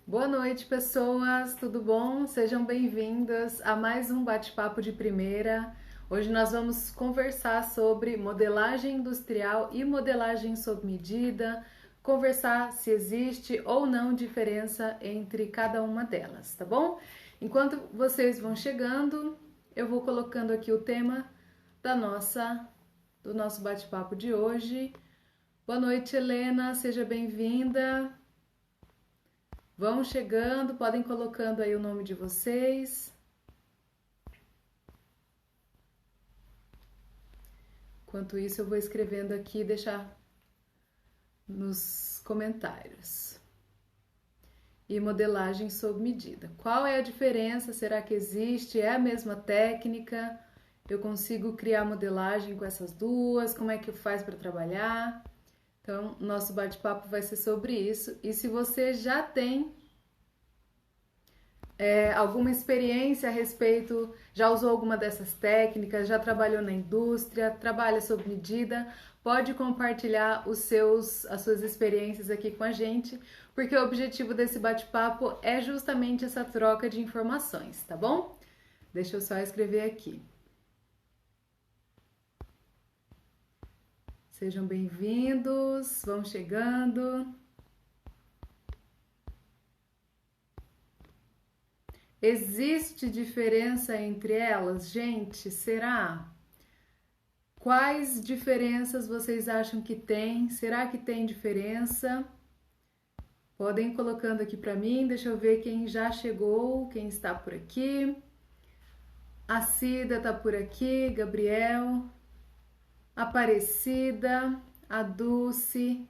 Boa noite, pessoas, tudo bom? Sejam bem-vindas a mais um bate-papo de primeira. Hoje nós vamos conversar sobre modelagem industrial e modelagem sob medida, conversar se existe ou não diferença entre cada uma delas, tá bom? Enquanto vocês vão chegando, eu vou colocando aqui o tema do nosso bate-papo de hoje. Boa noite, Helena, seja bem-vinda. Vão chegando, podem colocando aí o nome de vocês. Enquanto isso, eu vou escrevendo aqui e deixar nos comentários. E modelagem sob medida. Qual é a diferença? Será que existe? É a mesma técnica? Eu consigo criar modelagem com essas duas? Como é que faz para trabalhar? Então, nosso bate-papo vai ser sobre isso. E se você já tem alguma experiência a respeito, já usou alguma dessas técnicas, já trabalhou na indústria, trabalha sob medida, pode compartilhar as suas experiências aqui com a gente, porque o objetivo desse bate-papo é justamente essa troca de informações, tá bom? Deixa eu só escrever aqui. Sejam bem-vindos, vão chegando. Existe diferença entre elas, gente? Será? Quais diferenças vocês acham que tem? Será que tem diferença? Podem ir colocando aqui para mim, deixa eu ver quem já chegou, quem está por aqui. A Cida está por aqui, Gabriel, Aparecida, a Dulce,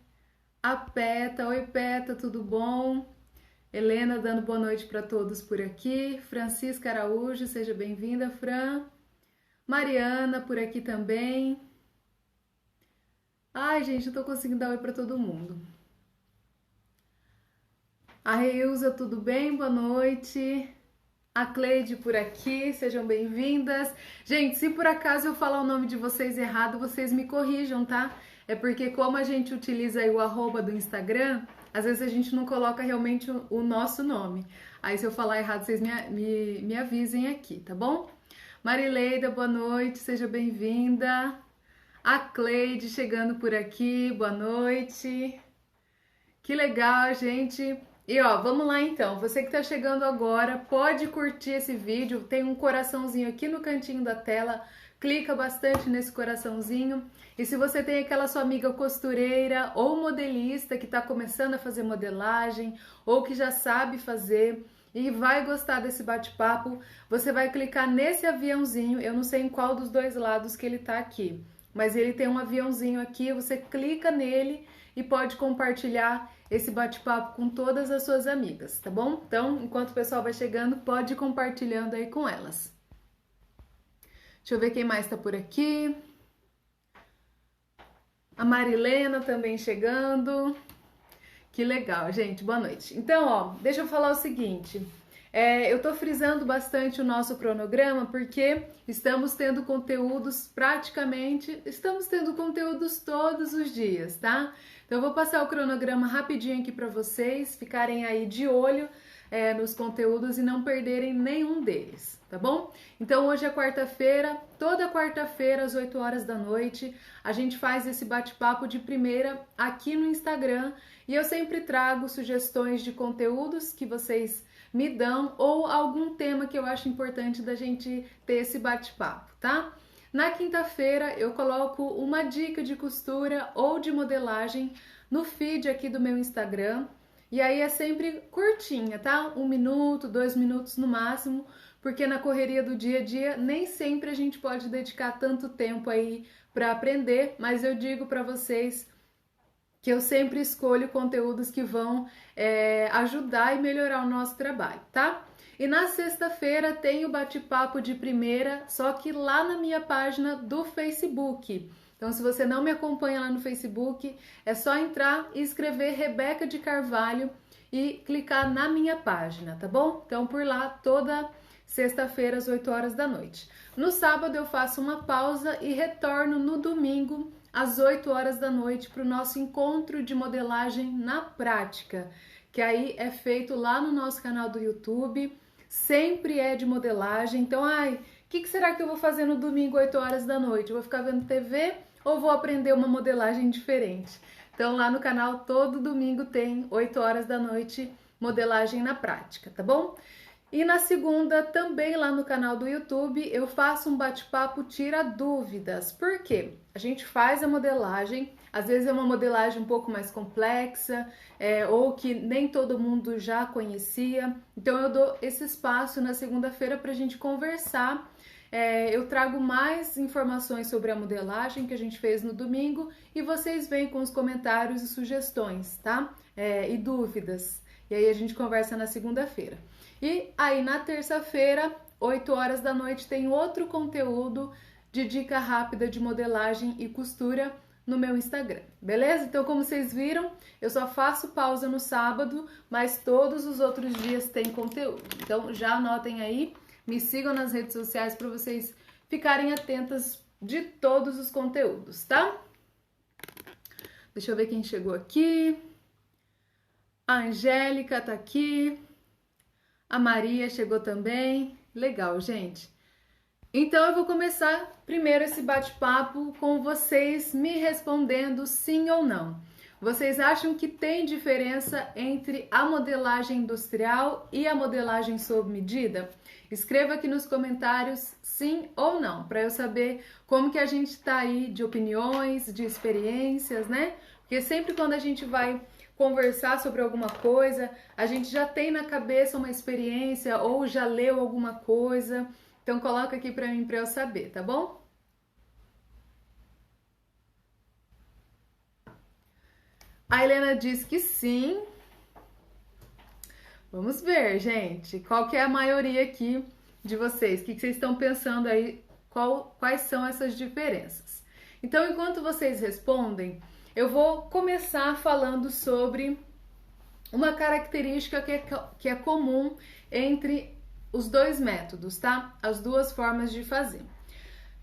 a Peta. Oi, Peta, tudo bom? Helena dando boa noite para todos por aqui. Francisca Araújo, seja bem-vinda, Fran. Mariana por aqui também. Ai, gente, eu tô conseguindo dar oi para todo mundo. A Reilza, tudo bem? Boa noite. A Cleide por aqui, sejam bem-vindas. Gente, se por acaso eu falar o nome de vocês errado, vocês me corrijam, tá? É porque como a gente utiliza aí o arroba do Instagram, às vezes a gente não coloca realmente o nosso nome. Aí se eu falar errado, vocês me avisem aqui, tá bom? Marileida, boa noite, seja bem-vinda. A Cleide chegando por aqui, boa noite. Que legal, gente. E ó, vamos lá então. Você que tá chegando agora, pode curtir esse vídeo. Tem um coraçãozinho aqui no cantinho da tela. Clica bastante nesse coraçãozinho. E se você tem aquela sua amiga costureira ou modelista que está começando a fazer modelagem ou que já sabe fazer e vai gostar desse bate-papo, você vai clicar nesse aviãozinho. Eu não sei em qual dos dois lados que ele tá aqui, mas ele tem um aviãozinho aqui. Você clica nele e pode compartilhar esse bate-papo com todas as suas amigas, tá bom? Então, enquanto o pessoal vai chegando, pode ir compartilhando aí com elas. Deixa eu ver quem mais tá por aqui. A Marilena também chegando. Que legal, gente. Boa noite. Então, ó, deixa eu falar o seguinte. Eu tô frisando bastante o nosso cronograma porque estamos tendo conteúdos todos os dias, tá? Então eu vou passar o cronograma rapidinho aqui para vocês ficarem aí de olho nos conteúdos e não perderem nenhum deles, tá bom? Então hoje é quarta-feira, toda quarta-feira às 8 horas da noite, a gente faz esse bate-papo de primeira aqui no Instagram e eu sempre trago sugestões de conteúdos que vocês me dão ou algum tema que eu acho importante da gente ter esse bate-papo, tá? Na quinta-feira eu coloco uma dica de costura ou de modelagem no feed aqui do meu Instagram e aí é sempre curtinha, tá? 1 minuto, 2 minutos no máximo, porque na correria do dia a dia nem sempre a gente pode dedicar tanto tempo aí para aprender, mas eu digo para vocês que eu sempre escolho conteúdos que vão ajudar e melhorar o nosso trabalho, tá? E na sexta-feira tem o bate-papo de primeira, só que lá na minha página do Facebook. Então, se você não me acompanha lá no Facebook, é só entrar e escrever Rebeca de Carvalho e clicar na minha página, tá bom? Então, por lá, toda sexta-feira às 8 horas da noite. No sábado eu faço uma pausa e retorno no domingo às 8 horas da noite para o nosso encontro de modelagem na prática, que aí é feito lá no nosso canal do YouTube, sempre é de modelagem. Então, o que será que eu vou fazer no domingo, 8 horas da noite? Eu vou ficar vendo TV ou vou aprender uma modelagem diferente? Então, lá no canal, todo domingo tem 8 horas da noite, modelagem na prática, tá bom? E na segunda, também lá no canal do YouTube, eu faço um bate-papo tira dúvidas. Por quê? A gente faz a modelagem, às vezes é uma modelagem um pouco mais complexa, ou que nem todo mundo já conhecia. Então eu dou esse espaço na segunda-feira para a gente conversar. Eu trago mais informações sobre a modelagem que a gente fez no domingo e vocês vêm com os comentários e sugestões, tá? E dúvidas. E aí a gente conversa na segunda-feira. E aí na terça-feira, 8 horas da noite, tem outro conteúdo de dica rápida de modelagem e costura no meu Instagram, beleza? Então, como vocês viram, eu só faço pausa no sábado, mas todos os outros dias tem conteúdo. Então, já anotem aí, me sigam nas redes sociais para vocês ficarem atentas de todos os conteúdos, tá? Deixa eu ver quem chegou aqui. A Angélica tá aqui. A Maria chegou também. Legal, gente. Então eu vou começar primeiro esse bate-papo com vocês me respondendo sim ou não. Vocês acham que tem diferença entre a modelagem industrial e a modelagem sob medida? Escreva aqui nos comentários sim ou não, para eu saber como que a gente tá aí de opiniões, de experiências, né? Porque sempre quando a gente vai conversar sobre alguma coisa, a gente já tem na cabeça uma experiência ou já leu alguma coisa. Então coloca aqui para mim para eu saber, tá bom? A Helena diz que sim. Vamos ver, gente, qual que é a maioria aqui de vocês? O que vocês estão pensando aí? Quais são essas diferenças? Então, enquanto vocês respondem, eu vou começar falando sobre uma característica que é comum entre os dois métodos, tá? As duas formas de fazer.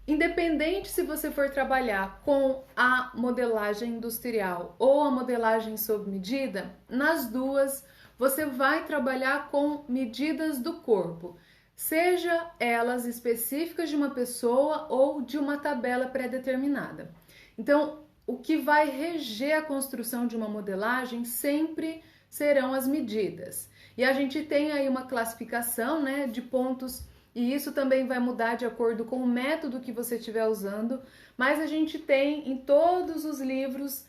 Independente se você for trabalhar com a modelagem industrial ou a modelagem sob medida, nas duas você vai trabalhar com medidas do corpo, seja elas específicas de uma pessoa ou de uma tabela pré-determinada. Então, o que vai reger a construção de uma modelagem sempre serão as medidas. E a gente tem aí uma classificação, né, de pontos, e isso também vai mudar de acordo com o método que você estiver usando, mas a gente tem em todos os livros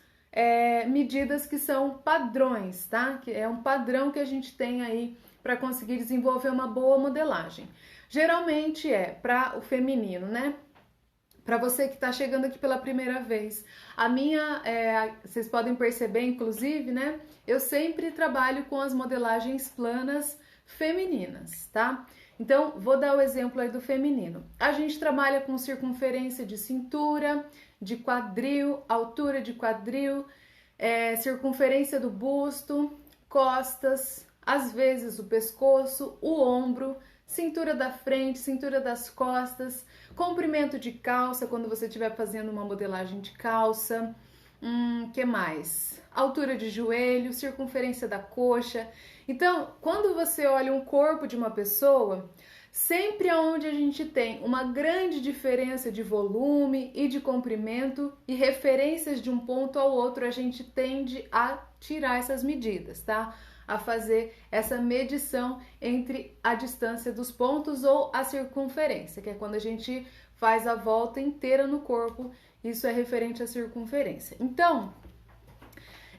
medidas que são padrões, tá? Que é um padrão que a gente tem aí para conseguir desenvolver uma boa modelagem. Geralmente é para o feminino, né? Para você que está chegando aqui pela primeira vez, vocês podem perceber, inclusive, né? Eu sempre trabalho com as modelagens planas femininas, tá? Então, vou dar o exemplo aí do feminino. A gente trabalha com circunferência de cintura, de quadril, altura de quadril, circunferência do busto, costas, às vezes o pescoço, o ombro, cintura da frente, cintura das costas, comprimento de calça quando você estiver fazendo uma modelagem de calça, que mais? Altura de joelho, circunferência da coxa. Então, quando você olha um corpo de uma pessoa, sempre aonde a gente tem uma grande diferença de volume e de comprimento e referências de um ponto ao outro, a gente tende a tirar essas medidas, tá? A fazer essa medição entre a distância dos pontos ou a circunferência, que é quando a gente faz a volta inteira no corpo, isso é referente à circunferência. Então,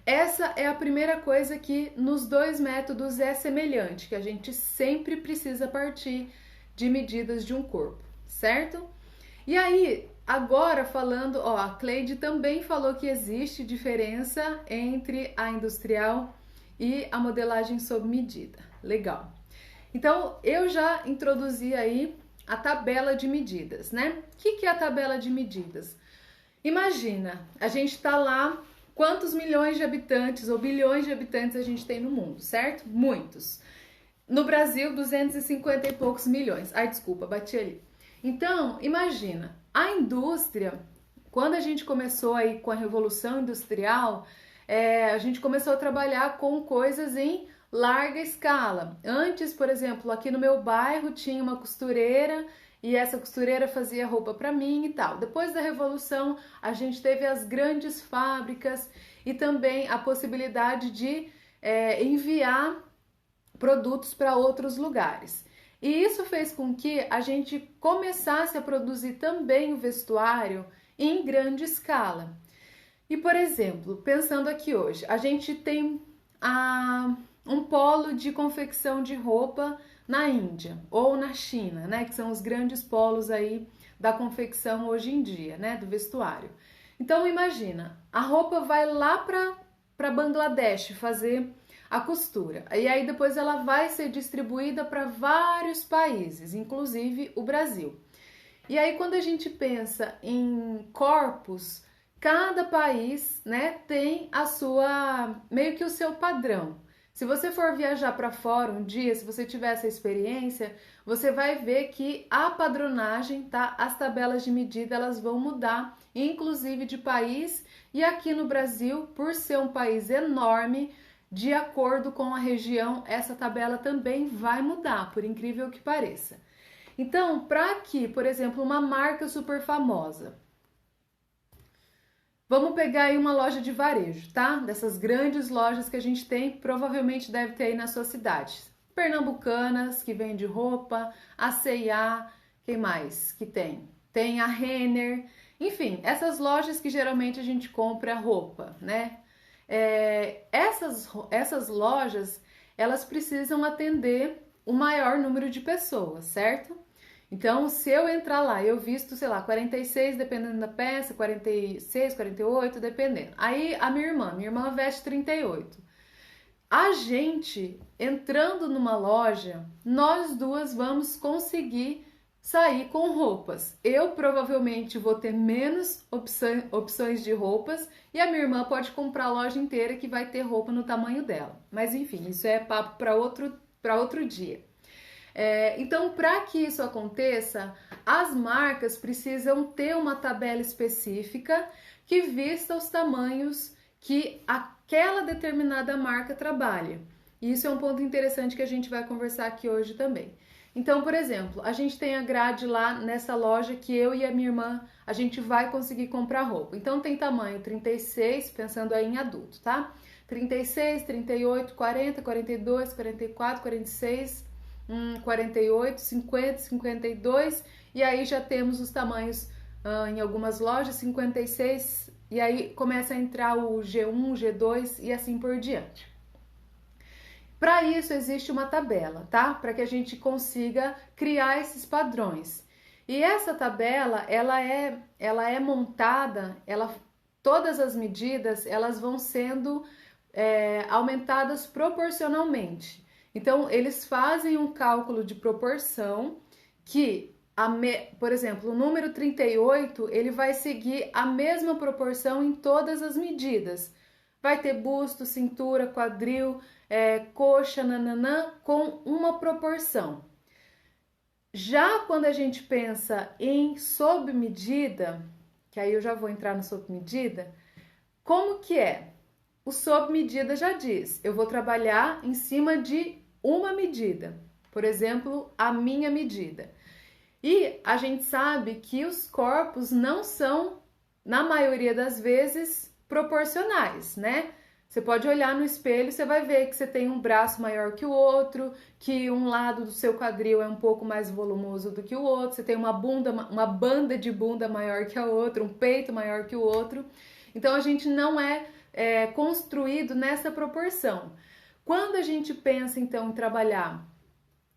essa é a primeira coisa que nos dois métodos é semelhante, que a gente sempre precisa partir de medidas de um corpo, certo? E aí, agora falando, a Cleide também falou que existe diferença entre a industrial e a modelagem sob medida. Legal. Então, eu já introduzi aí a tabela de medidas, né? O que é a tabela de medidas? Imagina, a gente tá lá, quantos milhões de habitantes ou bilhões de habitantes a gente tem no mundo, certo? Muitos. No Brasil, 250 e poucos milhões. Ai, desculpa, bati ali. Então, imagina, a indústria, quando a gente começou aí com a Revolução Industrial, a gente começou a trabalhar com coisas em larga escala. Antes, por exemplo, aqui no meu bairro tinha uma costureira e essa costureira fazia roupa para mim e tal. Depois da Revolução, a gente teve as grandes fábricas e também a possibilidade de enviar produtos para outros lugares. E isso fez com que a gente começasse a produzir também o vestuário em grande escala. E, por exemplo, pensando aqui hoje, a gente tem um polo de confecção de roupa na Índia ou na China, né, que são os grandes polos aí da confecção hoje em dia, né, do vestuário. Então imagina, a roupa vai lá para Bangladesh fazer a costura, e aí depois ela vai ser distribuída para vários países, inclusive o Brasil. E aí quando a gente pensa em corpos, cada país, né, tem a sua, meio que o seu padrão. Se você for viajar para fora um dia, se você tiver essa experiência, você vai ver que a padronagem, tá? As tabelas de medida, elas vão mudar, inclusive de país, e aqui no Brasil, por ser um país enorme, de acordo com a região, essa tabela também vai mudar, por incrível que pareça. Então, para que, por exemplo, uma marca super famosa, vamos pegar aí uma loja de varejo, tá? Dessas grandes lojas que a gente tem, provavelmente deve ter aí na sua cidade. Pernambucanas, que vende roupa, a C&A, quem mais que tem? Tem a Renner, enfim, essas lojas que geralmente a gente compra roupa, né? Essas lojas, elas precisam atender o maior número de pessoas, certo? Então, se eu entrar lá, eu visto, sei lá, 46, dependendo da peça, 46, 48, dependendo. Aí, a minha irmã veste 38. A gente, entrando numa loja, nós duas vamos conseguir sair com roupas. Eu provavelmente vou ter menos opções de roupas e a minha irmã pode comprar a loja inteira que vai ter roupa no tamanho dela. Mas enfim, isso é papo para outro dia. Então, para que isso aconteça, as marcas precisam ter uma tabela específica que vista os tamanhos que aquela determinada marca trabalha. E isso é um ponto interessante que a gente vai conversar aqui hoje também. Então, por exemplo, a gente tem a grade lá nessa loja que eu e a minha irmã, a gente vai conseguir comprar roupa. Então, tem tamanho 36, pensando aí em adulto, tá? 36, 38, 40, 42, 44, 46... 48, 50, 52 e aí já temos os tamanhos em algumas lojas 56 e aí começa a entrar o G1, G2 e assim por diante. Para isso existe uma tabela, tá? Para que a gente consiga criar esses padrões. E essa tabela, ela é montada, todas as medidas, elas vão sendo aumentadas proporcionalmente. Então, eles fazem um cálculo de proporção que, por exemplo, o número 38, ele vai seguir a mesma proporção em todas as medidas. Vai ter busto, cintura, quadril, coxa, nananã, com uma proporção. Já quando a gente pensa em sob medida, que aí eu já vou entrar no sob medida, como que é? O sob medida já diz, eu vou trabalhar em cima de uma medida, por exemplo, a minha medida. E a gente sabe que os corpos não são, na maioria das vezes, proporcionais, né? Você pode olhar no espelho e você vai ver que você tem um braço maior que o outro, que um lado do seu quadril é um pouco mais volumoso do que o outro, você tem uma banda de bunda maior que a outra, um peito maior que o outro. Então, a gente não é construído nessa proporção. Quando a gente pensa, então, em trabalhar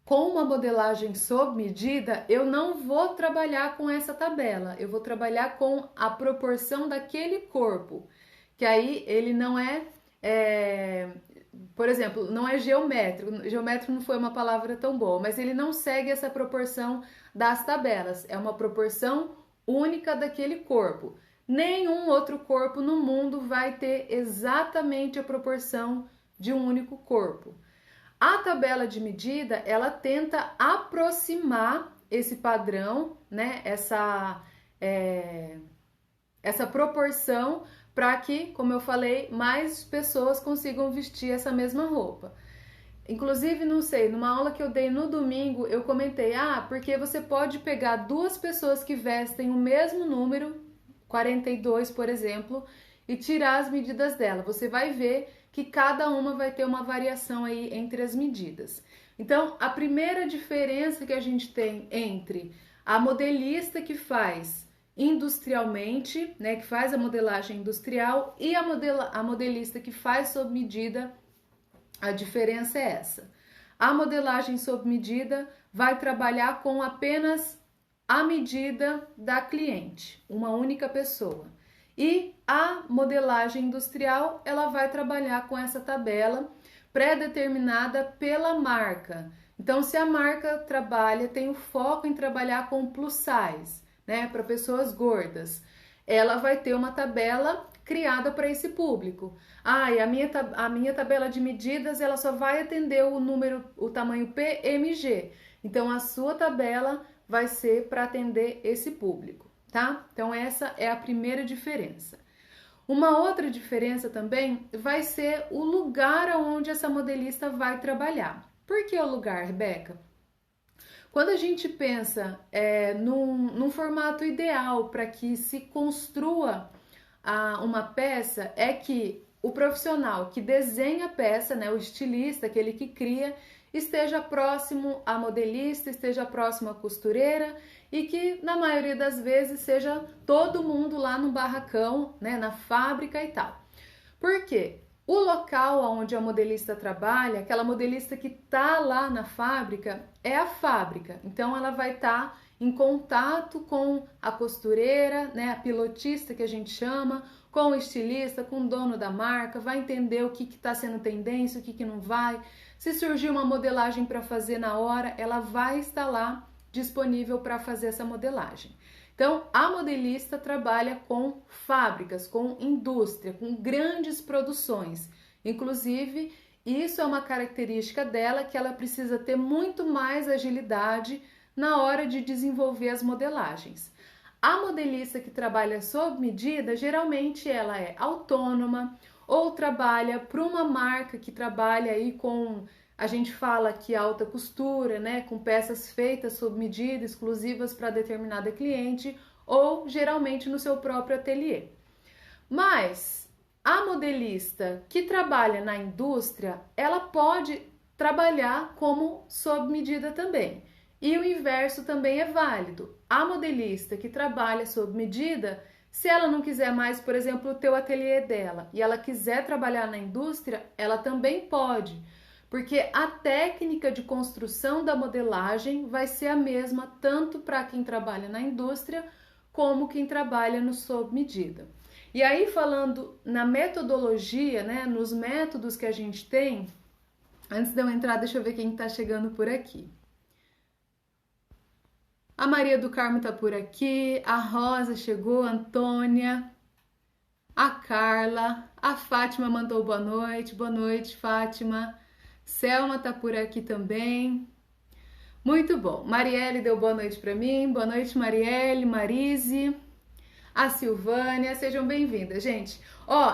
com uma modelagem sob medida, eu não vou trabalhar com essa tabela, eu vou trabalhar com a proporção daquele corpo, que aí ele não por exemplo, não é geométrico. Geométrico não foi uma palavra tão boa, mas ele não segue essa proporção das tabelas, é uma proporção única daquele corpo. Nenhum outro corpo no mundo vai ter exatamente a proporção de um único corpo. A tabela de medida, ela tenta aproximar esse padrão, né? Essa proporção para que, como eu falei, mais pessoas consigam vestir essa mesma roupa. Inclusive, não sei, numa aula que eu dei no domingo, eu comentei, porque você pode pegar duas pessoas que vestem o mesmo número, 42, por exemplo, e tirar as medidas dela. Você vai ver que cada uma vai ter uma variação aí entre as medidas. Então, a primeira diferença que a gente tem entre a modelista que faz industrialmente, né, que faz a modelagem industrial, e a modelista que faz sob medida, a diferença é essa. A modelagem sob medida vai trabalhar com apenas a medida da cliente, uma única pessoa. E a modelagem industrial, ela vai trabalhar com essa tabela pré-determinada pela marca. Então, se a marca trabalha, tem o foco em trabalhar com plus size, né, para pessoas gordas, ela vai ter uma tabela criada para esse público. E a minha tabela de medidas, ela só vai atender o tamanho PMG. Então, a sua tabela vai ser para atender esse público, tá? Então, essa é a primeira diferença. Uma outra diferença também vai ser o lugar onde essa modelista vai trabalhar. Por que o lugar, Rebeca? Quando a gente pensa num formato ideal para que se construa uma peça, é que o profissional que desenha a peça, né, o estilista, aquele que cria, esteja próximo à modelista, esteja próximo à costureira e que, na maioria das vezes, seja todo mundo lá no barracão, né, na fábrica e tal. Por quê? O local onde a modelista trabalha, aquela modelista que está lá na fábrica, é a fábrica. Então, ela vai estar em contato com a costureira, né, a pilotista que a gente chama, com o estilista, com o dono da marca, vai entender o que está sendo tendência, o que não vai. Se surgir uma modelagem para fazer na hora, ela vai estar lá disponível para fazer essa modelagem. Então, a modelista trabalha com fábricas, com indústria, com grandes produções. Inclusive, isso é uma característica dela, que ela precisa ter muito mais agilidade na hora de desenvolver as modelagens. A modelista que trabalha sob medida, geralmente ela é autônoma ou trabalha para uma marca que trabalha aí com, a gente fala que alta costura, né, com peças feitas sob medida, exclusivas para determinada cliente, ou geralmente no seu próprio ateliê. Mas a modelista que trabalha na indústria, ela pode trabalhar como sob medida também. E o inverso também é válido. A modelista que trabalha sob medida, se ela não quiser mais, por exemplo, o teu ateliê dela, e ela quiser trabalhar na indústria, ela também pode, porque a técnica de construção da modelagem vai ser a mesma tanto para quem trabalha na indústria como quem trabalha no sob medida. E aí, falando na metodologia, né, nos métodos que a gente tem, antes de eu entrar, deixa eu ver quem está chegando por aqui. A Maria do Carmo tá por aqui, a Rosa chegou, a Antônia, a Carla, a Fátima mandou boa noite, Fátima. Selma tá por aqui também. Muito bom. Marielle deu boa noite para mim. Boa noite, Marielle, Marise, a Silvânia. Sejam bem-vindas, gente.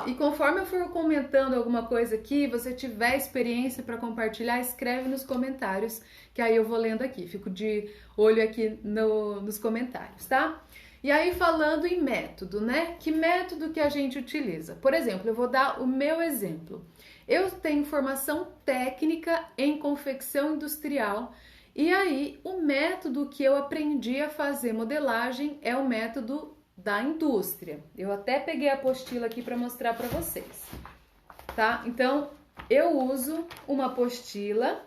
E conforme eu for comentando alguma coisa aqui, você tiver experiência para compartilhar, escreve nos comentários, que aí eu vou lendo aqui. Fico de olho aqui nos comentários, tá? E aí, falando em método, né? Que método que a gente utiliza? Por exemplo, eu vou dar o meu exemplo. Eu tenho formação técnica em confecção industrial e aí o método que eu aprendi a fazer modelagem é o método da indústria. Eu até peguei a apostila aqui para mostrar para vocês, tá? Então, eu uso uma apostila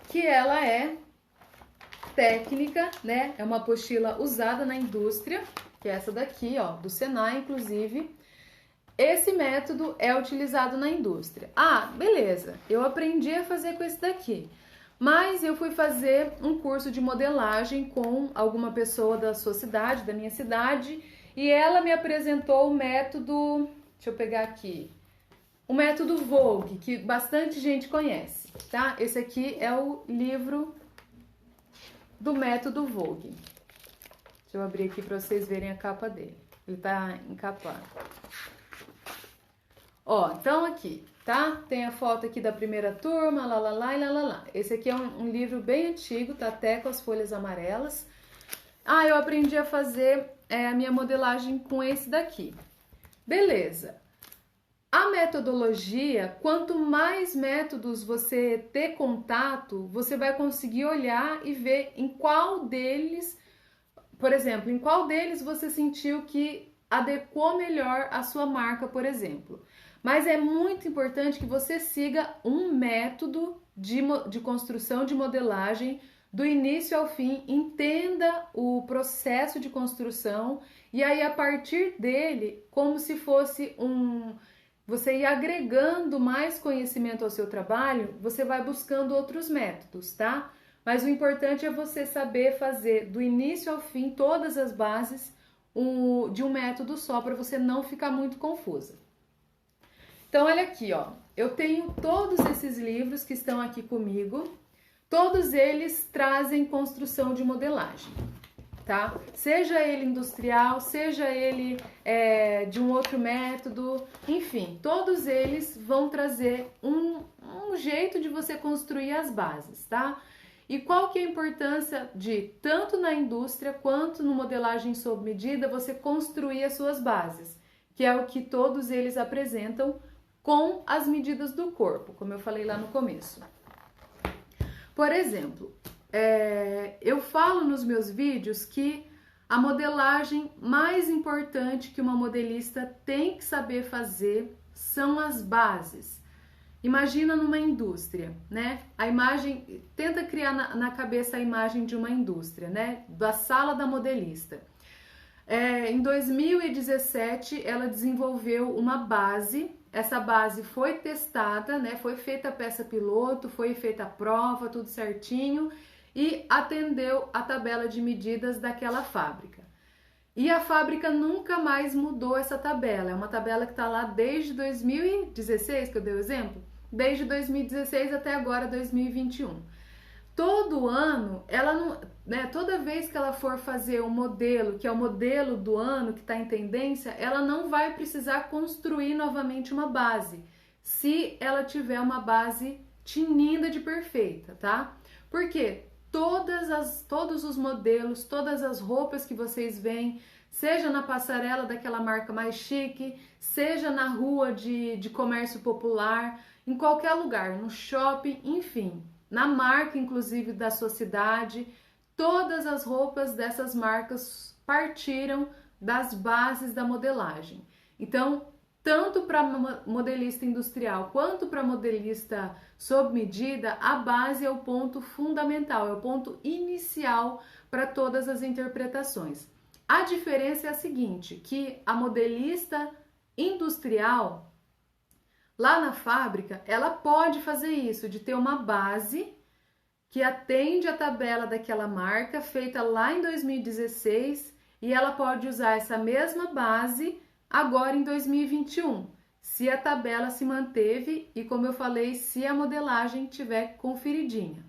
que ela é técnica, né? É uma apostila usada na indústria, que é essa daqui, ó, do Senai, inclusive. Esse método é utilizado na indústria. Beleza, eu aprendi a fazer com esse daqui, mas eu fui fazer um curso de modelagem com alguma pessoa da sua cidade, da minha cidade, e ela me apresentou o método, deixa eu pegar aqui, o método Vogue, que bastante gente conhece, tá? Esse aqui é o livro do método Vogue. Deixa eu abrir aqui para vocês verem a capa dele. Ele tá encapado. Então aqui, tá? Tem a foto aqui da primeira turma, lá, lá, lá, e lá, lá, lá. Esse aqui é um livro bem antigo, tá até com as folhas amarelas. Ah, eu aprendi a fazer a minha modelagem com esse daqui. Beleza. A metodologia, quanto mais métodos você ter contato, você vai conseguir olhar e ver em qual deles, por exemplo, em qual deles você sentiu que adequou melhor a sua marca, por exemplo. Mas é muito importante que você siga um método de construção de modelagem do início ao fim, entenda o processo de construção e aí a partir dele, como se fosse você ir agregando mais conhecimento ao seu trabalho, você vai buscando outros métodos, tá? Mas o importante é você saber fazer do início ao fim todas as bases de um método só, para você não ficar muito confusa. Então, olha aqui, ó. Eu tenho todos esses livros que estão aqui comigo. Todos eles trazem construção de modelagem, tá? Seja ele industrial, seja ele de um outro método, enfim, todos eles vão trazer um jeito de você construir as bases, tá? E qual que é a importância de, tanto na indústria quanto no modelagem sob medida, você construir as suas bases, que é o que todos eles apresentam com as medidas do corpo, como eu falei lá no começo. Por exemplo, eu falo nos meus vídeos que a modelagem mais importante que uma modelista tem que saber fazer são as bases. Imagina numa indústria, né? A imagem, tenta criar na cabeça a imagem de uma indústria, né? Da sala da modelista. Em 2017, ela desenvolveu uma base. Essa base foi testada, né? Foi feita a peça piloto, foi feita a prova, tudo certinho e atendeu a tabela de medidas daquela fábrica. E a fábrica nunca mais mudou essa tabela. É uma tabela que está lá desde 2016, que eu dei o exemplo, desde 2016 até agora 2021. Todo ano, ela não, né, toda vez que ela for fazer um modelo, que é o modelo do ano, que está em tendência, ela não vai precisar construir novamente uma base, se ela tiver uma base tinindo de perfeita, tá? Porque todos os modelos, todas as roupas que vocês veem, seja na passarela daquela marca mais chique, seja na rua de comércio popular, em qualquer lugar, no shopping, enfim, na marca inclusive da sua cidade, todas as roupas dessas marcas partiram das bases da modelagem. Então, tanto para modelista industrial quanto para modelista sob medida, a base é o ponto fundamental, é o ponto inicial para todas as interpretações. A diferença é a seguinte, que a modelista industrial, lá na fábrica, ela pode fazer isso, de ter uma base que atende a tabela daquela marca, feita lá em 2016, e ela pode usar essa mesma base agora em 2021, se a tabela se manteve e, como eu falei, se a modelagem tiver conferidinha.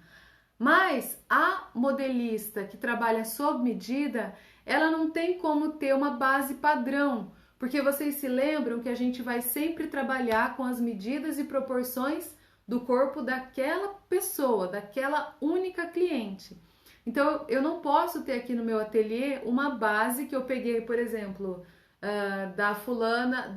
Mas a modelista que trabalha sob medida, ela não tem como ter uma base padrão, porque vocês se lembram que a gente vai sempre trabalhar com as medidas e proporções do corpo daquela pessoa, daquela única cliente. Então, eu não posso ter aqui no meu ateliê uma base que eu peguei, por exemplo, da fulana,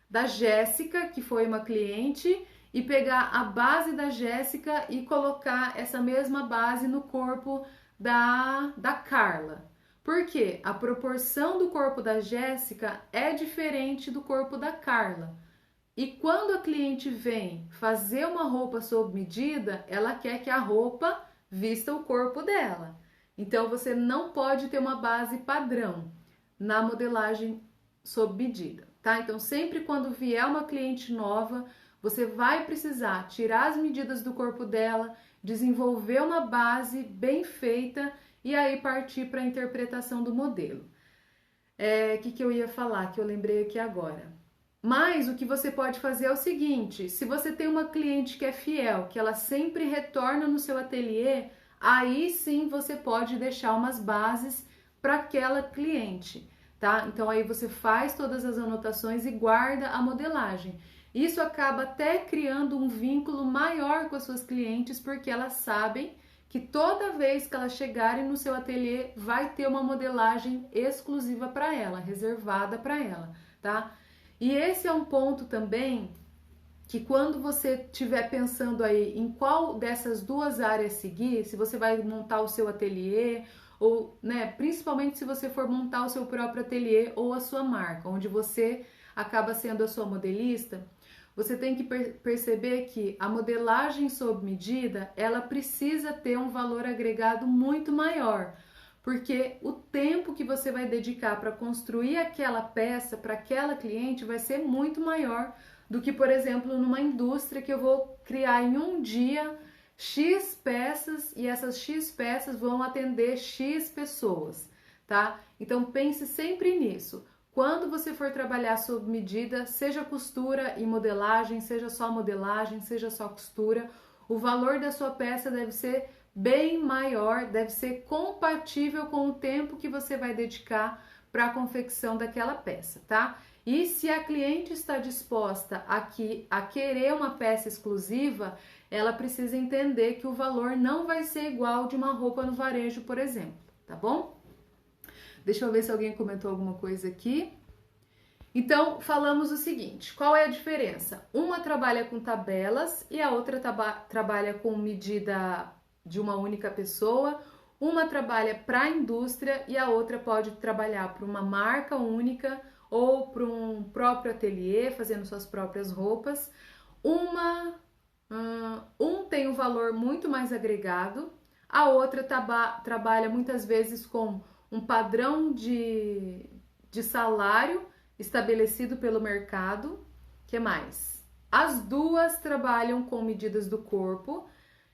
da Jéssica, que foi uma cliente, e pegar a base da Jéssica e colocar essa mesma base no corpo da Carla. Por quê? A proporção do corpo da Jéssica é diferente do corpo da Carla. E quando a cliente vem fazer uma roupa sob medida, ela quer que a roupa vista o corpo dela. Então, você não pode ter uma base padrão na modelagem sob medida, tá? Então, sempre quando vier uma cliente nova, você vai precisar tirar as medidas do corpo dela, desenvolver uma base bem feita e aí partir para a interpretação do modelo. Que eu ia falar, que eu lembrei aqui agora. Mas o que você pode fazer é o seguinte, se você tem uma cliente que é fiel, que ela sempre retorna no seu ateliê, aí sim você pode deixar umas bases para aquela cliente, tá? Então aí você faz todas as anotações e guarda a modelagem. Isso acaba até criando um vínculo maior com as suas clientes, porque elas sabem que toda vez que elas chegarem no seu ateliê vai ter uma modelagem exclusiva para ela, reservada para ela, tá? E esse é um ponto também que quando você estiver pensando aí em qual dessas duas áreas seguir, se você vai montar o seu ateliê ou, né, principalmente se você for montar o seu próprio ateliê ou a sua marca, onde você acaba sendo a sua modelista, você tem que perceber que a modelagem sob medida, ela precisa ter um valor agregado muito maior, porque o tempo que você vai dedicar para construir aquela peça para aquela cliente vai ser muito maior do que, por exemplo, numa indústria que eu vou criar em um dia X peças e essas X peças vão atender X pessoas, tá? Então pense sempre nisso. Quando você for trabalhar sob medida, seja costura e modelagem, seja só costura, o valor da sua peça deve ser bem maior, deve ser compatível com o tempo que você vai dedicar para a confecção daquela peça, tá? E se a cliente está disposta a querer uma peça exclusiva, ela precisa entender que o valor não vai ser igual de uma roupa no varejo, por exemplo, tá bom? Deixa eu ver se alguém comentou alguma coisa aqui. Então, falamos o seguinte, qual é a diferença? Uma trabalha com tabelas e a outra trabalha com medida de uma única pessoa. Uma trabalha para a indústria e a outra pode trabalhar para uma marca única ou para um próprio ateliê, fazendo suas próprias roupas. Um tem um valor muito mais agregado, a outra trabalha muitas vezes com um padrão de salário estabelecido pelo mercado. Que mais? As duas trabalham com medidas do corpo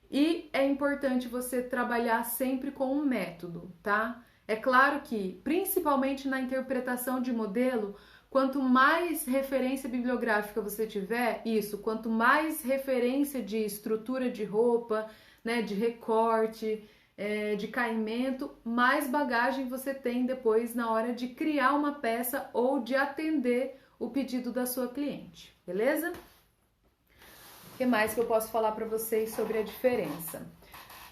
e é importante você trabalhar sempre com um método, tá? É claro que, principalmente na interpretação de modelo, quanto mais referência bibliográfica você tiver, quanto mais referência de estrutura de roupa, né, de recorte, de caimento, mais bagagem você tem depois na hora de criar uma peça ou de atender o pedido da sua cliente, beleza? O que mais que eu posso falar para vocês sobre a diferença?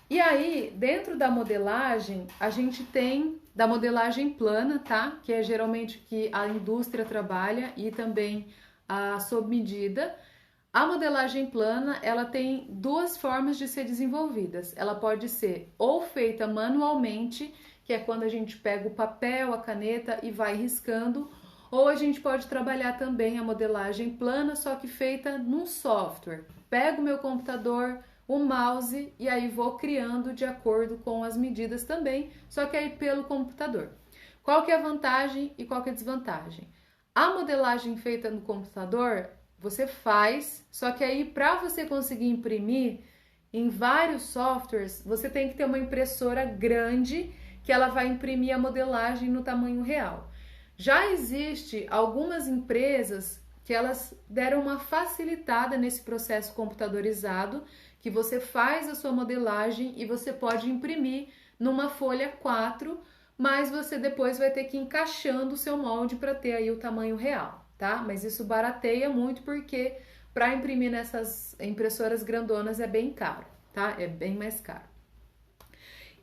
E aí, dentro da modelagem, a gente tem da modelagem plana, tá? Que é geralmente que a indústria trabalha e também a sob medida. A modelagem plana, ela tem duas formas de ser desenvolvidas. Ela pode ser ou feita manualmente, que é quando a gente pega o papel, a caneta e vai riscando, ou a gente pode trabalhar também a modelagem plana, só que feita num software. Pego o meu computador, o mouse e aí vou criando de acordo com as medidas também, só que aí pelo computador. Qual que é a vantagem e qual que é a desvantagem? A modelagem feita no computador, você faz, só que aí para você conseguir imprimir em vários softwares, você tem que ter uma impressora grande que ela vai imprimir a modelagem no tamanho real. Já existe algumas empresas que elas deram uma facilitada nesse processo computadorizado, que você faz a sua modelagem e você pode imprimir numa folha 4, mas você depois vai ter que ir encaixando o seu molde para ter aí o tamanho real, tá? Mas isso barateia muito porque para imprimir nessas impressoras grandonas é bem caro, tá? É bem mais caro.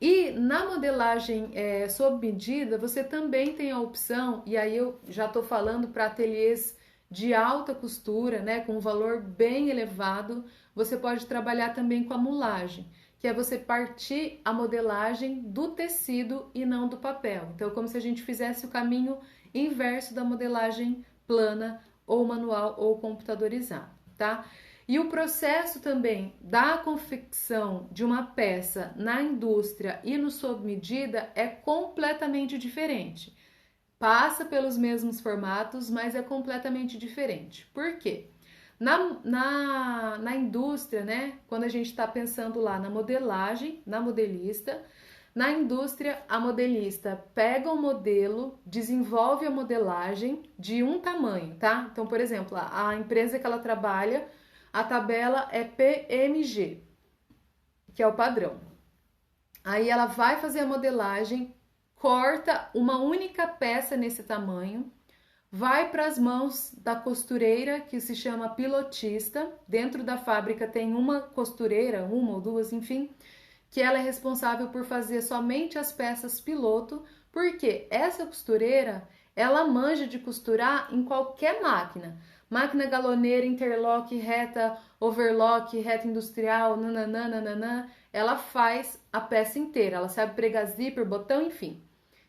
E na modelagem sob medida, você também tem a opção, e aí eu já estou falando para ateliês de alta costura, né, com um valor bem elevado, você pode trabalhar também com a mulagem, que é você partir a modelagem do tecido e não do papel. Então, como se a gente fizesse o caminho inverso da modelagem plana, ou manual, ou computadorizado, tá? E o processo também da confecção de uma peça na indústria e no sob medida é completamente diferente. Passa pelos mesmos formatos, mas é completamente diferente. Por quê? Na indústria, né? Quando a gente está pensando lá na modelagem, na modelista, na indústria, a modelista pega o modelo, desenvolve a modelagem de um tamanho, tá? Então, por exemplo, a empresa que ela trabalha, a tabela é PMG, que é o padrão. Aí ela vai fazer a modelagem, corta uma única peça nesse tamanho, vai para as mãos da costureira, que se chama pilotista. Dentro da fábrica tem uma costureira, uma ou duas, enfim, que ela é responsável por fazer somente as peças piloto, porque essa costureira, ela manja de costurar em qualquer máquina. Máquina galoneira, interlock, reta, overlock, reta industrial, nananana, ela faz a peça inteira. Ela sabe pregar zíper, botão, enfim.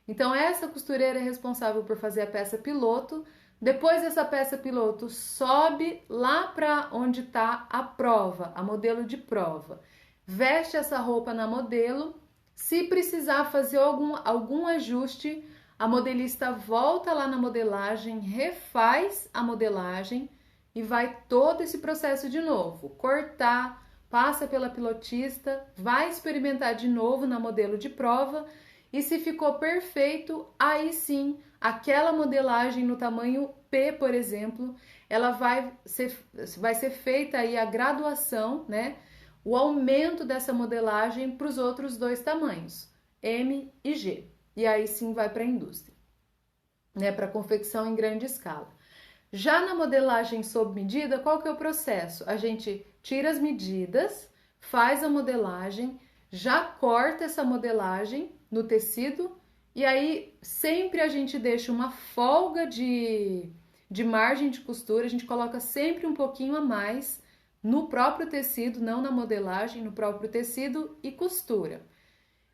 Então, essa costureira é responsável por fazer a peça piloto. Depois dessa peça piloto, sobe lá para onde está a prova, a modelo de prova. Veste essa roupa na modelo. Se precisar fazer algum ajuste, a modelista volta lá na modelagem, refaz a modelagem e vai todo esse processo de novo. Cortar, passa pela pilotista, vai experimentar de novo na modelo de prova. E se ficou perfeito, aí sim, aquela modelagem no tamanho P, por exemplo, ela vai ser feita aí a graduação, né? O aumento dessa modelagem para os outros dois tamanhos, M e G. E aí sim vai para a indústria, né? Para confecção em grande escala. Já na modelagem sob medida, qual que é o processo? A gente tira as medidas, faz a modelagem, já corta essa modelagem no tecido e aí sempre a gente deixa uma folga de margem de costura, a gente coloca sempre um pouquinho a mais no próprio tecido, não na modelagem, no próprio tecido e costura.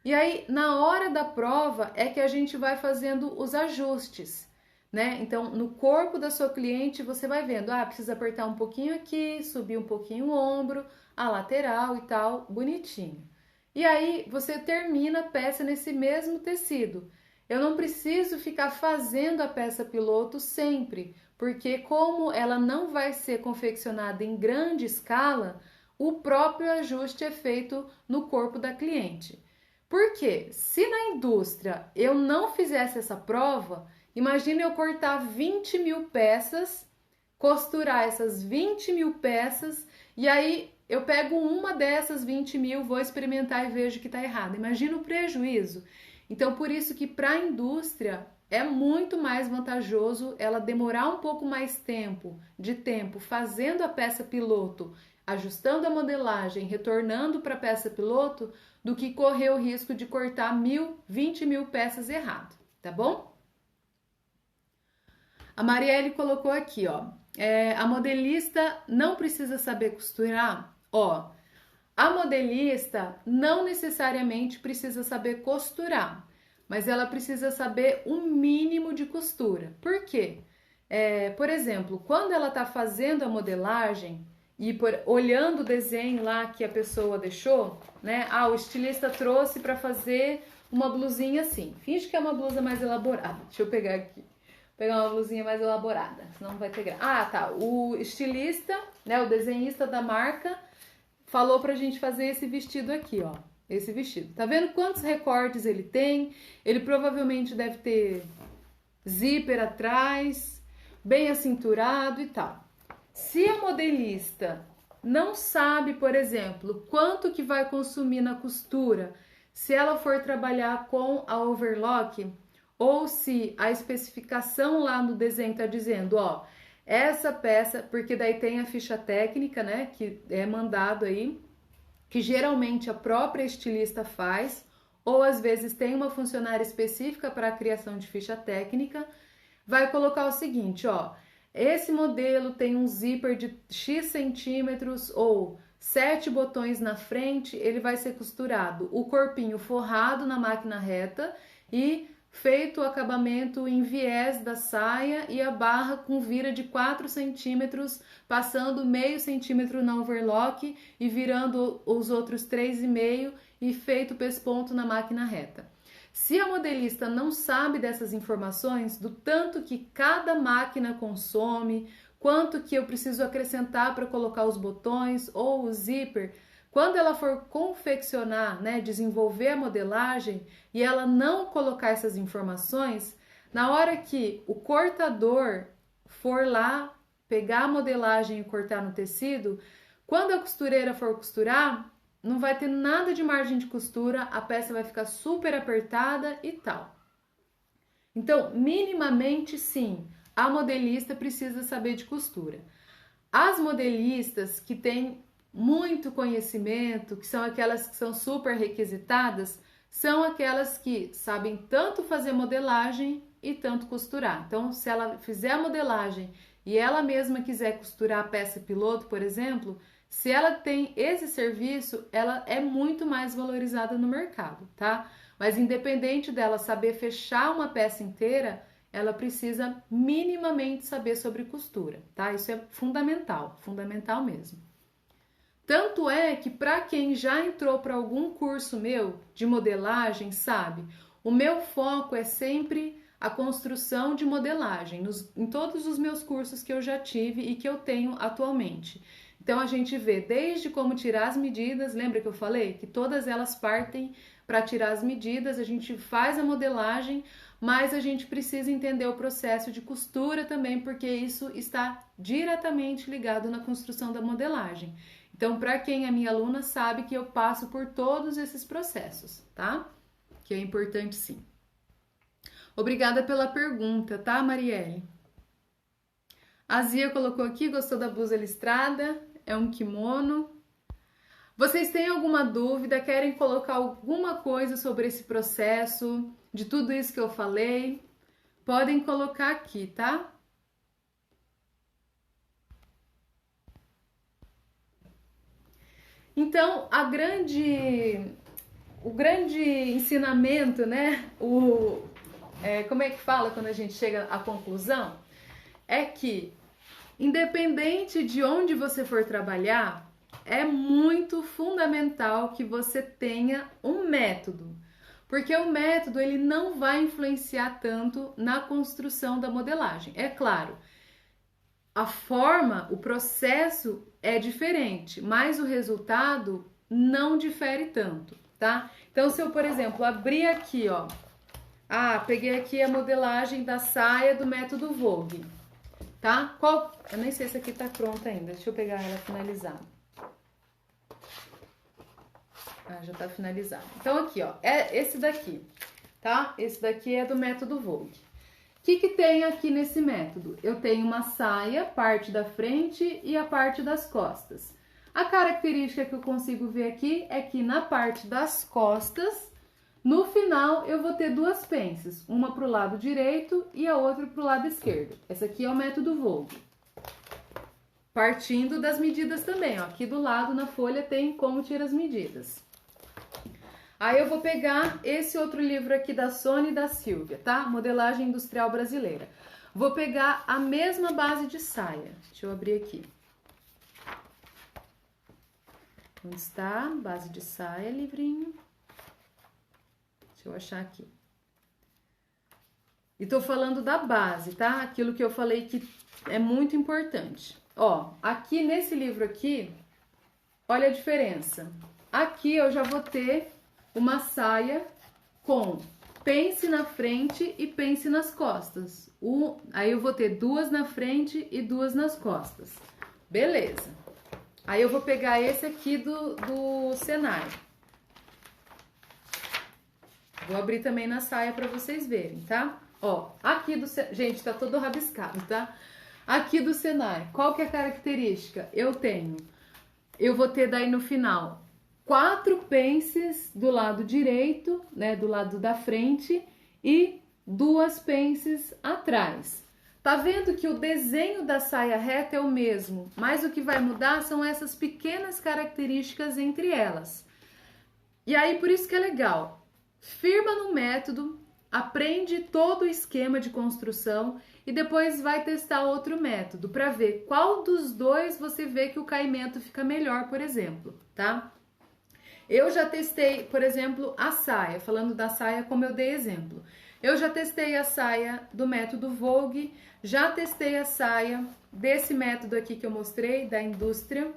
E aí na hora da prova é que a gente vai fazendo os ajustes, né? Então no corpo da sua cliente você vai vendo, precisa apertar um pouquinho aqui, subir um pouquinho o ombro, a lateral e tal, bonitinho. E aí você termina a peça nesse mesmo tecido. Eu não preciso ficar fazendo a peça piloto sempre, porque como ela não vai ser confeccionada em grande escala, o próprio ajuste é feito no corpo da cliente. Porque se na indústria eu não fizesse essa prova, imagine eu cortar 20 mil peças, costurar essas 20 mil peças e aí eu pego uma dessas 20 mil, vou experimentar e vejo que está errado. Imagina o prejuízo. Então, por isso que para a indústria é muito mais vantajoso ela demorar um pouco mais de tempo fazendo a peça piloto, ajustando a modelagem, retornando para a peça piloto, do que correr o risco de cortar 20 mil peças errado, tá bom? A Marielle colocou aqui, ó, a modelista não precisa saber costurar? Ó, a modelista não necessariamente precisa saber costurar, mas ela precisa saber um mínimo de costura. Por quê? Por exemplo, quando ela está fazendo a modelagem e olhando o desenho lá que a pessoa deixou, né? O estilista trouxe para fazer uma blusinha assim. Finge que é uma blusa mais elaborada. Deixa eu pegar aqui. Pegar uma blusinha mais elaborada, senão não vai ter graça. Tá. O estilista, né? O desenhista da marca falou pra gente fazer esse vestido aqui, ó. Esse vestido. Tá vendo quantos recortes ele tem? Ele provavelmente deve ter zíper atrás, bem acinturado e tal. Se a modelista não sabe, por exemplo, quanto que vai consumir na costura, se ela for trabalhar com a overlock, ou se a especificação lá no desenho tá dizendo, ó, essa peça, porque daí tem a ficha técnica, né, que é mandado aí, que geralmente a própria estilista faz, ou às vezes tem uma funcionária específica para a criação de ficha técnica, vai colocar o seguinte, ó, esse modelo tem um zíper de X centímetros ou 7 botões na frente, ele vai ser costurado, o corpinho forrado na máquina reta e feito o acabamento em viés da saia e a barra com vira de 4 centímetros, passando meio centímetro na overlock e virando os outros 3,5 e feito o pesponto na máquina reta. Se a modelista não sabe dessas informações, do tanto que cada máquina consome, quanto que eu preciso acrescentar para colocar os botões ou o zíper, quando ela for confeccionar, né, desenvolver a modelagem e ela não colocar essas informações, na hora que o cortador for lá pegar a modelagem e cortar no tecido, quando a costureira for costurar, não vai ter nada de margem de costura, a peça vai ficar super apertada e tal. Então, minimamente sim, a modelista precisa saber de costura. As modelistas que têm muito conhecimento, que são aquelas que são super requisitadas, são aquelas que sabem tanto fazer modelagem e tanto costurar. Então, se ela fizer a modelagem e ela mesma quiser costurar a peça piloto, por exemplo, se ela tem esse serviço, ela é muito mais valorizada no mercado, tá? Mas independente dela saber fechar uma peça inteira, ela precisa minimamente saber sobre costura, tá? Isso é fundamental, fundamental mesmo. Tanto é que para quem já entrou para algum curso meu de modelagem, sabe, o meu foco é sempre a construção de modelagem em todos os meus cursos que eu já tive e que eu tenho atualmente. Então a gente vê desde como tirar as medidas, lembra que eu falei que todas elas partem para tirar as medidas, a gente faz a modelagem, mas a gente precisa entender o processo de costura também, porque isso está diretamente ligado na construção da modelagem. Então, para quem é minha aluna, sabe que eu passo por todos esses processos, tá? Que é importante sim. Obrigada pela pergunta, tá, Marielle? A Zia colocou aqui, gostou da blusa listrada, é um kimono. Vocês têm alguma dúvida, querem colocar alguma coisa sobre esse processo, de tudo isso que eu falei? Podem colocar aqui, tá? Então, o grande ensinamento, né? Como é que fala quando a gente chega à conclusão? É que, independente de onde você for trabalhar, é muito fundamental que você tenha um método, porque o método ele não vai influenciar tanto na construção da modelagem. É claro, a forma, o processo é diferente, mas o resultado não difere tanto, tá? Então, se eu, por exemplo, abrir aqui, ó, peguei aqui a modelagem da saia do método Vogue, tá? Eu nem sei se aqui tá pronta ainda, deixa eu pegar ela finalizada. Já tá finalizado. Então, aqui, ó, é esse daqui, tá? Esse daqui é do método Vogue. O que tem aqui nesse método? Eu tenho uma saia, parte da frente e a parte das costas. A característica que eu consigo ver aqui é que na parte das costas, no final, eu vou ter duas pences, uma pro lado direito e a outra pro lado esquerdo. Essa aqui é o método Vogue. Partindo das medidas também, ó. Aqui do lado na folha tem como tirar as medidas. Aí eu vou pegar esse outro livro aqui da Sônia e da Silvia, tá? Modelagem Industrial Brasileira. Vou pegar a mesma base de saia. Deixa eu abrir aqui. Onde está? Base de saia, livrinho. Deixa eu achar aqui. E tô falando da base, tá? Aquilo que eu falei que é muito importante. Ó, aqui nesse livro aqui, olha a diferença. Aqui eu já vou ter uma saia com pence na frente e pence nas costas. Aí eu vou ter duas na frente e duas nas costas. Beleza. Aí eu vou pegar esse aqui do Senai. Vou abrir também na saia para vocês verem, tá? Ó, aqui gente, tá todo rabiscado, tá? Aqui do Senai, qual que é a característica? Eu vou ter daí no final 4 pences do lado direito, né, do lado da frente e 2 pences atrás. Tá vendo que o desenho da saia reta é o mesmo, mas o que vai mudar são essas pequenas características entre elas. E aí, por isso que é legal. Firma no método, aprende todo o esquema de construção e depois vai testar outro método para ver qual dos dois você vê que o caimento fica melhor, por exemplo, tá? Eu já testei, por exemplo, a saia, falando da saia como eu dei exemplo. Eu já testei a saia do método Vogue, já testei a saia desse método aqui que eu mostrei, da indústria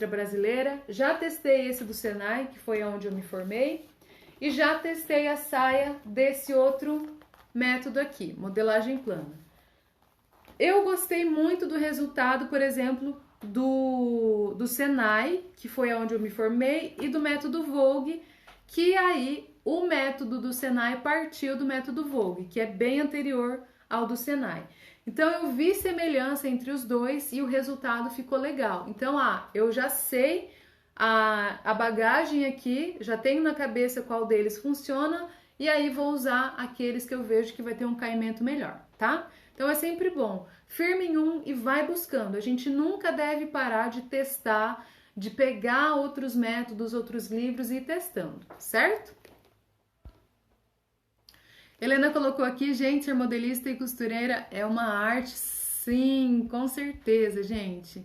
brasileira, já testei esse do Senai, que foi onde eu me formei, e já testei a saia desse outro método aqui, modelagem plana. Eu gostei muito do resultado, por exemplo, do Senai, que foi onde eu me formei, e do método Vogue, que aí o método do Senai partiu do método Vogue, que é bem anterior ao do Senai. Então eu vi semelhança entre os dois e o resultado ficou legal. Então, eu já sei a bagagem aqui, já tenho na cabeça qual deles funciona e aí vou usar aqueles que eu vejo que vai ter um caimento melhor, tá? Então é sempre bom, firme em um e vai buscando. A gente nunca deve parar de testar, de pegar outros métodos, outros livros e ir testando, certo? Helena colocou aqui, gente, ser modelista e costureira é uma arte, sim, com certeza, gente.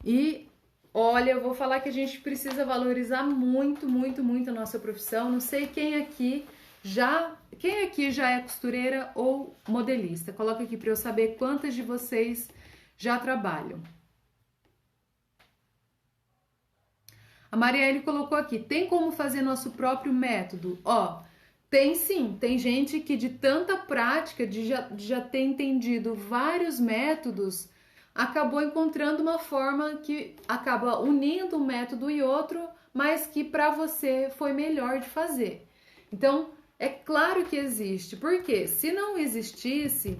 E olha, eu vou falar que a gente precisa valorizar muito, muito, muito a nossa profissão. Não sei quem aqui já é costureira ou modelista. Coloca aqui para eu saber quantas de vocês já trabalham. A Marielle colocou aqui, tem como fazer nosso próprio método? Tem sim, tem gente que de tanta prática, de já ter entendido vários métodos, acabou encontrando uma forma que acaba unindo um método e outro, mas que para você foi melhor de fazer. Então, é claro que existe, porque se não existisse,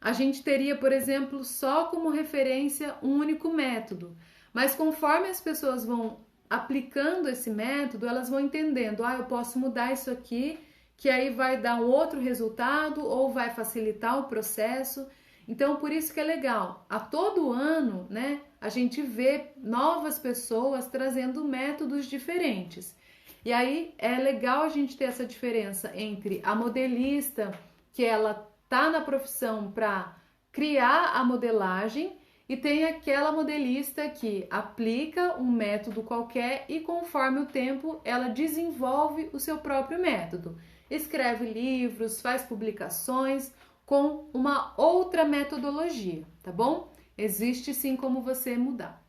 a gente teria, por exemplo, só como referência um único método. Mas conforme as pessoas vão aplicando esse método, elas vão entendendo, eu posso mudar isso aqui, que aí vai dar um outro resultado ou vai facilitar o processo. Então, por isso que é legal. A todo ano, né, a gente vê novas pessoas trazendo métodos diferentes. E aí é legal a gente ter essa diferença entre a modelista, que ela tá na profissão para criar a modelagem, e tem aquela modelista que aplica um método qualquer e conforme o tempo ela desenvolve o seu próprio método. Escreve livros, faz publicações com uma outra metodologia, tá bom? Existe sim como você mudar,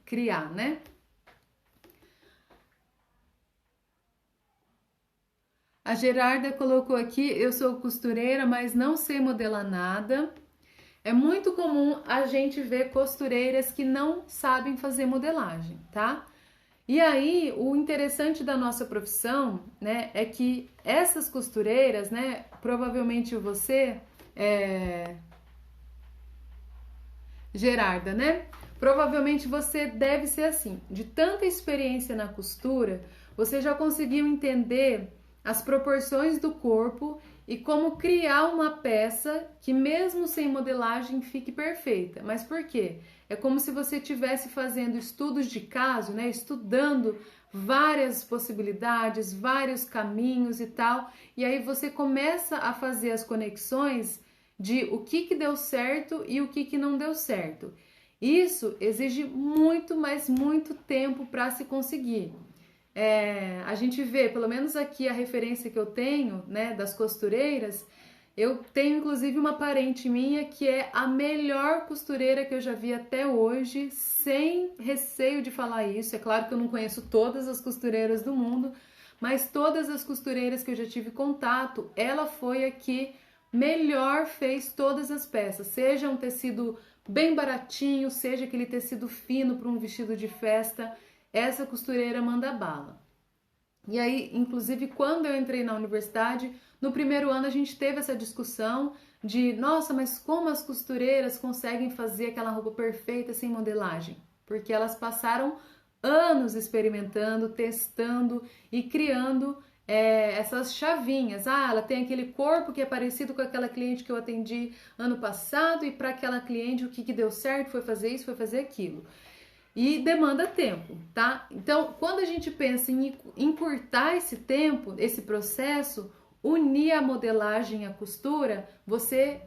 criar, né? A Gerarda colocou aqui, eu sou costureira, mas não sei modelar nada. É muito comum a gente ver costureiras que não sabem fazer modelagem, tá? E aí, o interessante da nossa profissão, né, é que essas costureiras, né, provavelmente você, Gerarda, né? Provavelmente você deve ser assim, de tanta experiência na costura, você já conseguiu entender as proporções do corpo e como criar uma peça que mesmo sem modelagem fique perfeita. Mas por quê? É como se você estivesse fazendo estudos de caso, né? Estudando várias possibilidades, vários caminhos e tal, e aí você começa a fazer as conexões de o que deu certo e o que não deu certo. Isso exige muito, mas muito tempo para se conseguir. A gente vê, pelo menos aqui a referência que eu tenho, né, das costureiras, eu tenho inclusive uma parente minha que é a melhor costureira que eu já vi até hoje, sem receio de falar isso. É claro que eu não conheço todas as costureiras do mundo, mas todas as costureiras que eu já tive contato, ela foi a que melhor fez todas as peças, seja um tecido bem baratinho, seja aquele tecido fino para um vestido de festa. Essa costureira manda bala. E aí, inclusive, quando eu entrei na universidade, no primeiro ano a gente teve essa discussão de, nossa, mas como as costureiras conseguem fazer aquela roupa perfeita sem modelagem? Porque elas passaram anos experimentando, testando e criando essas chavinhas. Ela tem aquele corpo que é parecido com aquela cliente que eu atendi ano passado e para aquela cliente o que deu certo foi fazer isso, foi fazer aquilo. E demanda tempo, tá? Então, quando a gente pensa em encurtar esse tempo, esse processo, unir a modelagem à costura, você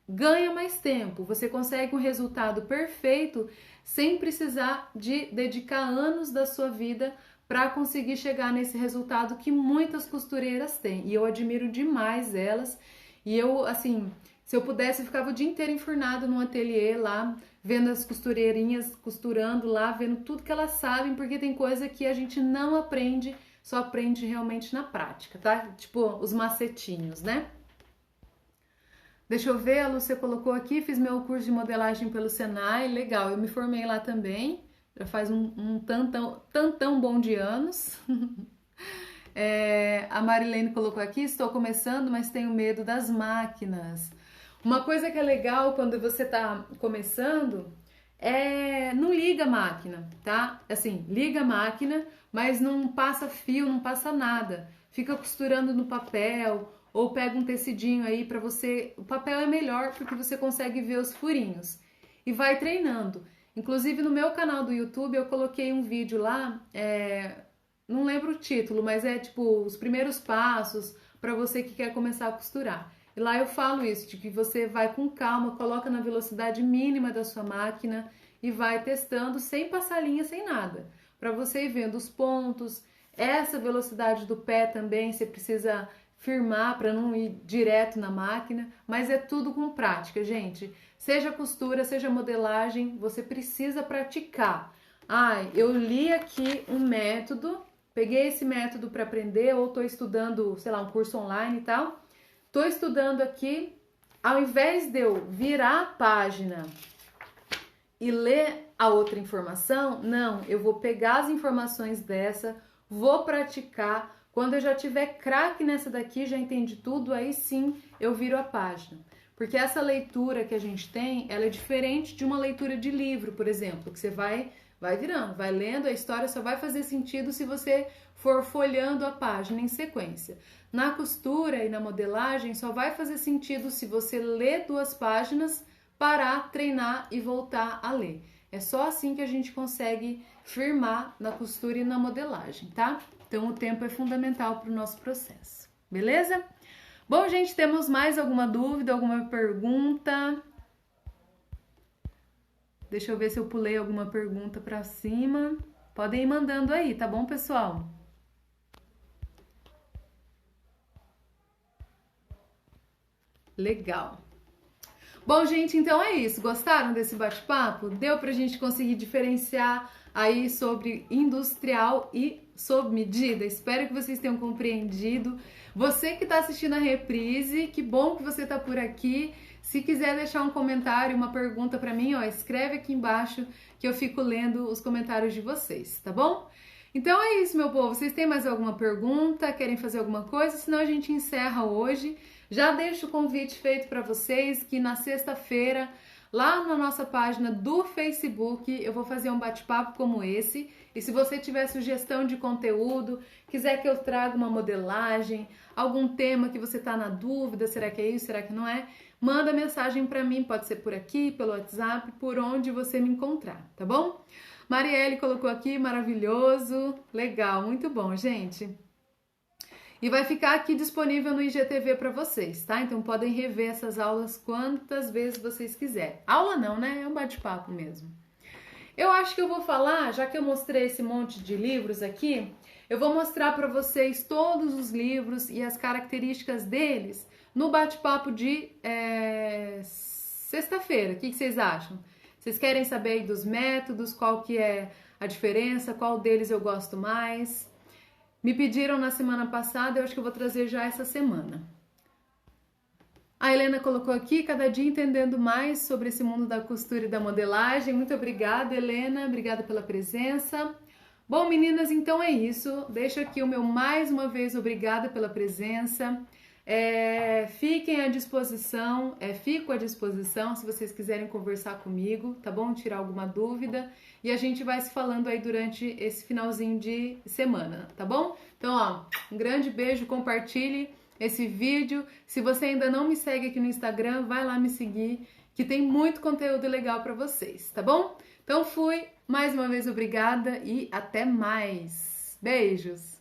ganha mais tempo, você consegue um resultado perfeito sem precisar de dedicar anos da sua vida para conseguir chegar nesse resultado que muitas costureiras têm. E eu admiro demais elas. E eu, assim, se eu pudesse, eu ficava o dia inteiro enfurnado num ateliê lá, vendo as costureirinhas costurando lá, vendo tudo que elas sabem, porque tem coisa que a gente não aprende, só aprende realmente na prática, tá? Tipo, os macetinhos, né? Deixa eu ver, a Lúcia colocou aqui, fiz meu curso de modelagem pelo Senai, legal, eu me formei lá também, já faz um tantão bom de anos. A Marilene colocou aqui, estou começando, mas tenho medo das máquinas. Uma coisa que é legal quando você tá começando é não liga a máquina, tá? Assim, liga a máquina, mas não passa fio, não passa nada. Fica costurando no papel ou pega um tecidinho aí pra você. O papel é melhor porque você consegue ver os furinhos e vai treinando. Inclusive no meu canal do YouTube eu coloquei um vídeo lá, não lembro o título, mas é tipo os primeiros passos para você que quer começar a costurar. E lá eu falo isso, de que você vai com calma, coloca na velocidade mínima da sua máquina e vai testando sem passar linha, sem nada. Para você ir vendo os pontos, essa velocidade do pé também você precisa firmar para não ir direto na máquina, mas é tudo com prática, gente. Seja costura, seja modelagem, você precisa praticar. Eu li aqui um método, peguei esse método para aprender, ou estou estudando, sei lá, um curso online e tal. Estou estudando aqui, ao invés de eu virar a página e ler a outra informação, não, eu vou pegar as informações dessa, vou praticar. Quando eu já tiver craque nessa daqui, já entendi tudo, aí sim eu viro a página. Porque essa leitura que a gente tem, ela é diferente de uma leitura de livro, por exemplo, que você vai virando, vai lendo, a história só vai fazer sentido se você for folhando a página em sequência. Na costura e na modelagem só vai fazer sentido se você ler 2 páginas, parar, treinar e voltar a ler. É só assim que a gente consegue firmar na costura e na modelagem, tá? Então o tempo é fundamental para o nosso processo, beleza? Bom, gente, temos mais alguma dúvida, alguma pergunta? Deixa eu ver se eu pulei alguma pergunta para cima. Podem ir mandando aí, tá bom, pessoal? Legal. Bom, gente, então é isso. Gostaram desse bate-papo? Deu pra gente conseguir diferenciar aí sobre industrial e sob medida? Espero que vocês tenham compreendido. Você que está assistindo a reprise, que bom que você está por aqui. Se quiser deixar um comentário, uma pergunta para mim, escreve aqui embaixo que eu fico lendo os comentários de vocês, tá bom? Então é isso, meu povo. Vocês têm mais alguma pergunta? Querem fazer alguma coisa? Senão a gente encerra hoje. Já deixo o convite feito para vocês que na sexta-feira, lá na nossa página do Facebook, eu vou fazer um bate-papo como esse. E se você tiver sugestão de conteúdo, quiser que eu traga uma modelagem, algum tema que você está na dúvida, será que é isso, será que não é? Manda mensagem para mim, pode ser por aqui, pelo WhatsApp, por onde você me encontrar, tá bom? Marielle colocou aqui, maravilhoso, legal, muito bom, gente. E vai ficar aqui disponível no IGTV para vocês, tá? Então podem rever essas aulas quantas vezes vocês quiserem. Aula não, né? É um bate-papo mesmo. Eu acho que eu vou falar, já que eu mostrei esse monte de livros aqui, eu vou mostrar para vocês todos os livros e as características deles no bate-papo de sexta-feira. O que vocês acham? Vocês querem saber aí dos métodos, qual que é a diferença, qual deles eu gosto mais? Me pediram na semana passada, eu acho que eu vou trazer já essa semana. A Helena colocou aqui, cada dia entendendo mais sobre esse mundo da costura e da modelagem. Muito obrigada, Helena, obrigada pela presença. Bom, meninas, então é isso. Deixo aqui o meu mais uma vez obrigada pela presença. Fiquem à disposição, fico à disposição se vocês quiserem conversar comigo, tá bom? Tirar alguma dúvida e a gente vai se falando aí durante esse finalzinho de semana, tá bom? Então, um grande beijo, compartilhe esse vídeo. Se você ainda não me segue aqui no Instagram, vai lá me seguir, que tem muito conteúdo legal para vocês, tá bom? Então fui, mais uma vez obrigada e até mais. Beijos!